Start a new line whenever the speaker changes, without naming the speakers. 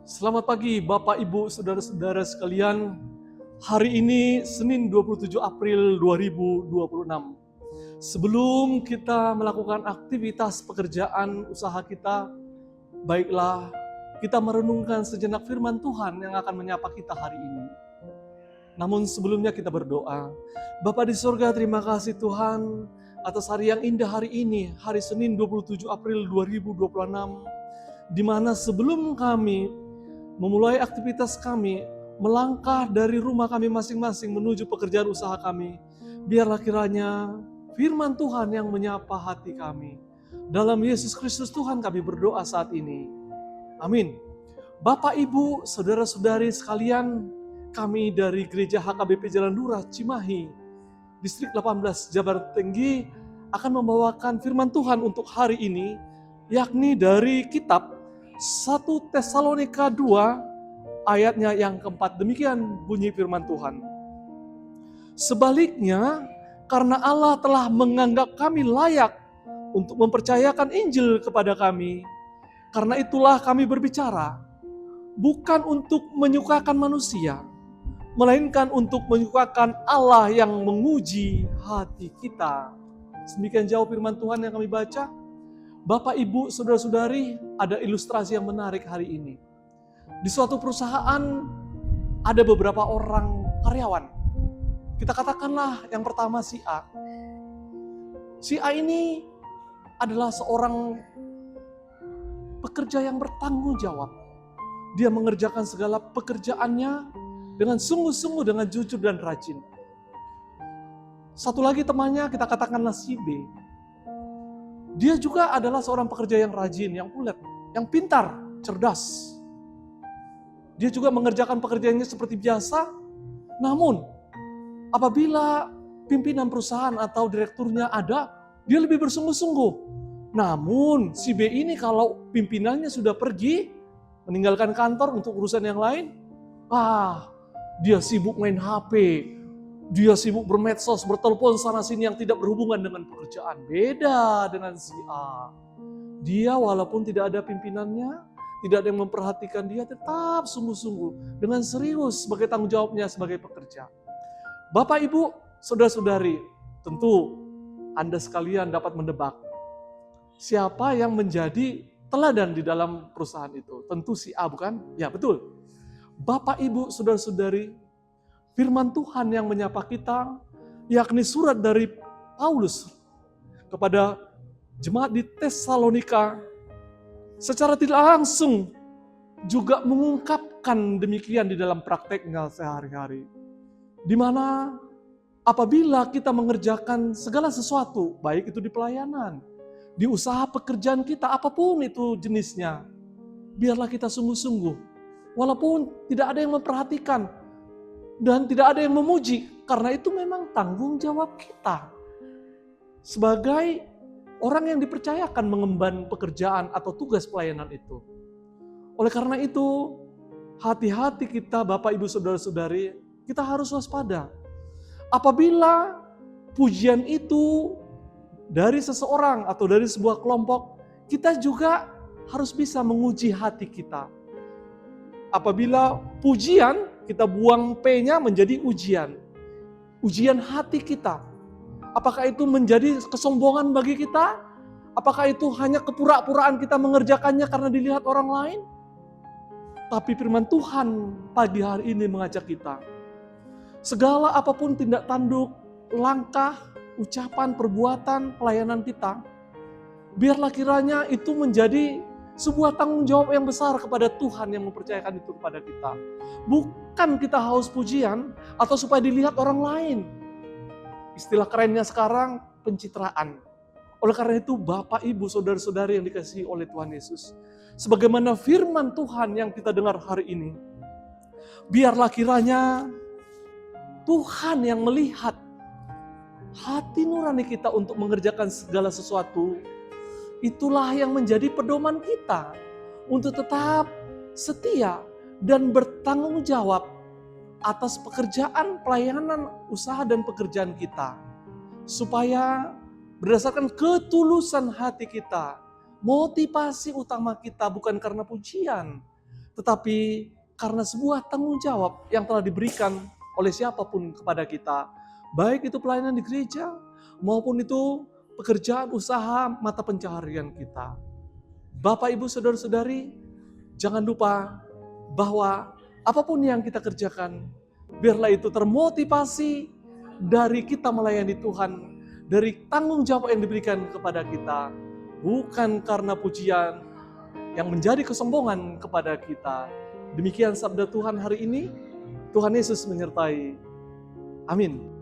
Selamat pagi Bapak Ibu Saudara-saudara sekalian. Hari ini Senin 27 April 2026. Sebelum kita melakukan aktivitas pekerjaan usaha kita, baiklah kita merenungkan sejenak firman Tuhan yang akan menyapa kita hari ini. Namun sebelumnya kita berdoa. Bapa di surga, terima kasih Tuhan atas hari yang indah hari ini, hari Senin 27 April 2026, di mana sebelum kami memulai aktivitas kami, melangkah dari rumah kami masing-masing menuju pekerjaan usaha kami, biarlah kiranya firman Tuhan yang menyapa hati kami. Dalam Yesus Kristus Tuhan kami berdoa saat ini. Amin. Bapak, Ibu, Saudara-saudari sekalian, kami dari Gereja HKBP Jalan Lurah, Cimahi, Distrik 18, Jabar Tinggi, akan membawakan firman Tuhan untuk hari ini, yakni dari kitab 1 Tesalonika 2 ayatnya yang keempat. Demikian bunyi firman Tuhan. Sebaliknya, karena Allah telah menganggap kami layak untuk mempercayakan Injil kepada kami, karena itulah kami berbicara, bukan untuk menyukakan manusia, melainkan untuk menyukakan Allah yang menguji hati kita. Sedemikian jauh firman Tuhan yang kami baca. Bapak, Ibu, Saudara-saudari, ada ilustrasi yang menarik hari ini. Di suatu perusahaan ada beberapa orang karyawan. Kita katakanlah yang pertama si A. Si A ini adalah seorang pekerja yang bertanggung jawab. Dia mengerjakan segala pekerjaannya dengan sungguh-sungguh, dengan jujur dan rajin. Satu lagi temannya kita katakanlah si B. Dia juga adalah seorang pekerja yang rajin, yang ulet, yang pintar, cerdas. Dia juga mengerjakan pekerjaannya seperti biasa. Namun, apabila pimpinan perusahaan atau direkturnya ada, dia lebih bersungguh-sungguh. Namun, si B ini kalau pimpinannya sudah pergi, meninggalkan kantor untuk urusan yang lain, dia sibuk main HP, dia sibuk bermedsos, bertelepon sana-sini yang tidak berhubungan dengan pekerjaan. Beda dengan si A. Dia walaupun tidak ada pimpinannya, tidak ada yang memperhatikan dia, tetap sungguh-sungguh, dengan serius sebagai tanggung jawabnya sebagai pekerja. Bapak, Ibu, Saudara-saudari, tentu Anda sekalian dapat menebak siapa yang menjadi teladan di dalam perusahaan itu. Tentu si A, bukan? Ya, betul. Bapak, Ibu, Saudara-saudari, firman Tuhan yang menyapa kita, yakni surat dari Paulus kepada jemaat di Tesalonika, secara tidak langsung juga mengungkapkan demikian di dalam prakteknya sehari-hari. Di mana apabila kita mengerjakan segala sesuatu, baik itu di pelayanan, di usaha pekerjaan kita, apapun itu jenisnya, biarlah kita sungguh-sungguh. Walaupun tidak ada yang memperhatikan, dan tidak ada yang memuji, karena itu memang tanggung jawab kita. Sebagai orang yang dipercayakan mengemban pekerjaan atau tugas pelayanan itu. Oleh karena itu, hati-hati kita Bapak, Ibu, Saudara-saudari, kita harus waspada. Apabila pujian itu dari seseorang atau dari sebuah kelompok, kita juga harus bisa menguji hati kita. Apabila pujian, kita buang P-nya menjadi ujian. Ujian hati kita. Apakah itu menjadi kesombongan bagi kita? Apakah itu hanya kepura-puraan kita mengerjakannya karena dilihat orang lain? Tapi firman Tuhan pagi hari ini mengajak kita. Segala apapun tindak tanduk, langkah, ucapan, perbuatan, pelayanan kita, biarlah kiranya itu menjadi sebuah tanggung jawab yang besar kepada Tuhan yang mempercayakan itu kepada kita. Bukan kita haus pujian atau supaya dilihat orang lain. Istilah kerennya sekarang pencitraan. Oleh karena itu Bapak, Ibu, Saudara-saudari yang dikasihi oleh Tuhan Yesus, sebagaimana firman Tuhan yang kita dengar hari ini, biarlah kiranya Tuhan yang melihat hati nurani kita untuk mengerjakan segala sesuatu. Itulah yang menjadi pedoman kita untuk tetap setia dan bertanggung jawab atas pekerjaan, pelayanan, usaha dan pekerjaan kita. Supaya berdasarkan ketulusan hati kita, motivasi utama kita bukan karena pujian, tetapi karena sebuah tanggung jawab yang telah diberikan oleh siapapun kepada kita, baik itu pelayanan di gereja maupun itu pekerjaan usaha mata pencaharian kita. Bapak, Ibu, saudara-saudari, jangan lupa bahwa apapun yang kita kerjakan, biarlah itu termotivasi dari kita melayani Tuhan, dari tanggung jawab yang diberikan kepada kita, bukan karena pujian yang menjadi kesombongan kepada kita. Demikian sabda Tuhan hari ini. Tuhan Yesus menyertai. Amin.